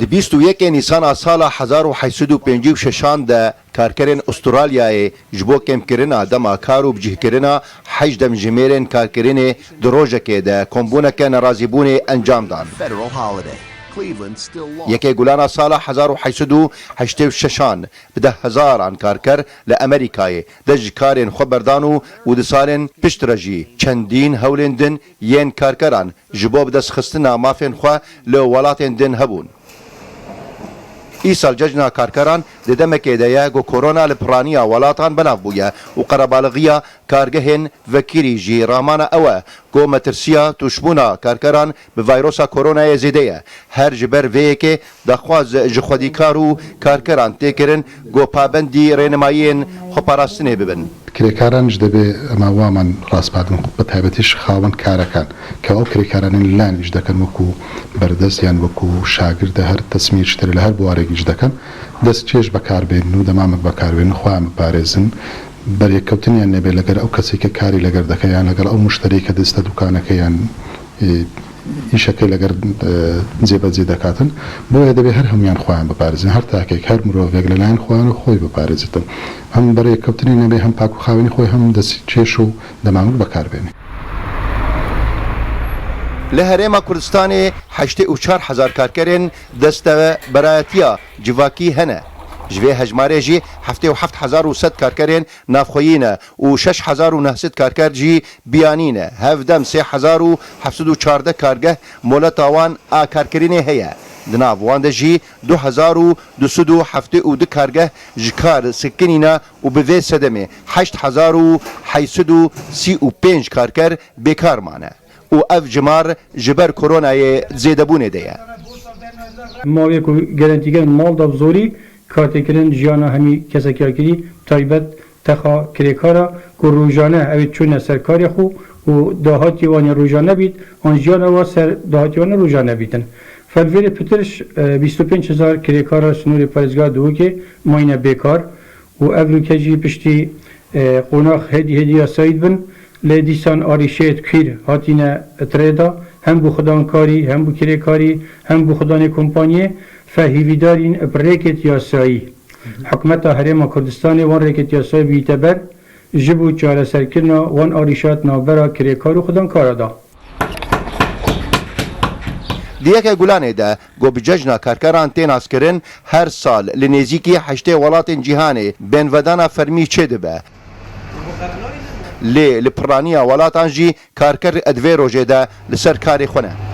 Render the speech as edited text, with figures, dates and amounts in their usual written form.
Di 21 Nîsana sala 1856 de karkerên Avustralyayê ji bo kêmkirina dema kar û bicihkirina 8 demjimêrên karkirinê di rojekê de kombûneke nerazîbûnê encam dan. Yekê gulana sala 1886 bi 10,000 karker li Amerîkayê de ji karên xwe berdan û di salên pişt re jî çendîn hewlên din yên karkeran ji bo bidestxistina mafên xwe li welatên din hebûn. Îsal cejna karkeran di demekê de ye ku korona li piraniya welatan belav bûye û qerebalixiya kargehên vekirî jî ramana ew e ku metirsiya tûşbûna karkeran bi vayrosa koronayê zêde ye. Her ji ber vê yekê daxwaz ji xwedîkar û karkeran tê kirin ku pabendî rênimayiyên xweparastinê bibin. کرێکاران دەبێ ئەمە وامان ڕاستپاتن بە تایبەتیش خاوەن کارەکان کە ئەو کرێکارانن لانیش دەکەن وەکو بەردەست یان وەکو شاگردە هەر تەسمیرشتر لە هەر بوارێکیش دەکەن دەست چێش بەکاربێن و دەمامک بەکاربێن خۆیان بپارێزن بەرێککەوتنیان نەبێت لەگەر ئەو کەسێک کە کاری لەگەر دەکەیان لەگەڵ ئەو مشتری کە دەستە دوکانەکەیان ئیشەکەی لەگەر جێبەجێ دەکاتن بۆیە دەبێت هەر هەمویان خۆیان بپارێزن هەر تاکێک هەر مرۆڤێک لەلایەن خۆیان و خۆی بپارێزێتن هەم بەرێککەوتنی نەبێ هەم پاک و خاوێنی خۆی هەم دەست چێش و دەمامک بەکاربێنێ. Li Herêma Kurdistanê 84,000 karkerên destberayetiya civakî hene. Ji vê hejmarê jî 77,100 karkerên navxweyî ne û 6,900 karker jî biyanî ne. Hevdem 3,714 kargeh moleta wan a karkirinê heye. Di nav wan de jî 2,272 kargeh ji kar sikkinîne û bi vê sedemê 8,835 karker bêkar mane. û ev cimar ji ber koronayê zêdebûnê de ye. Mavê ku gelentîgerin mal da zorî kartêkirin jiyana hemî kesekiyakirî taybet texa kirêkara ku rojane ew çûne ser karê xwe û dahatî wan ya rojane bît an jiyana wan ser dahatî wan rojane bîtin. Felvêrê pitir 25,000 kirêkara Snûrê Parêzgah Duhokê mayne bêkar û ev rûke jî piştî qonax hêdiya Saîd bin lê dîsan arîşeyê kîr hatîne etrêda hem bu xidankarî hem bu kirêkarî hem bu xidanê kompanyê fehîvîdarîn rêkê yasayî. Hikûmeta Herêma Kurdistanê wan rêkê yasayî bîte ber ji bo çareserkirina wan arîşat navbera kirêkar û xidankara da. Di yekê gulanê de got bi cejna karkeran tên naskirin her sal li nêzîkî 8 welatên cîhanê bênvedana fermî çê dibe. Lê li piraniya welatan jî karker edvê rojê de li ser karê xwe ne.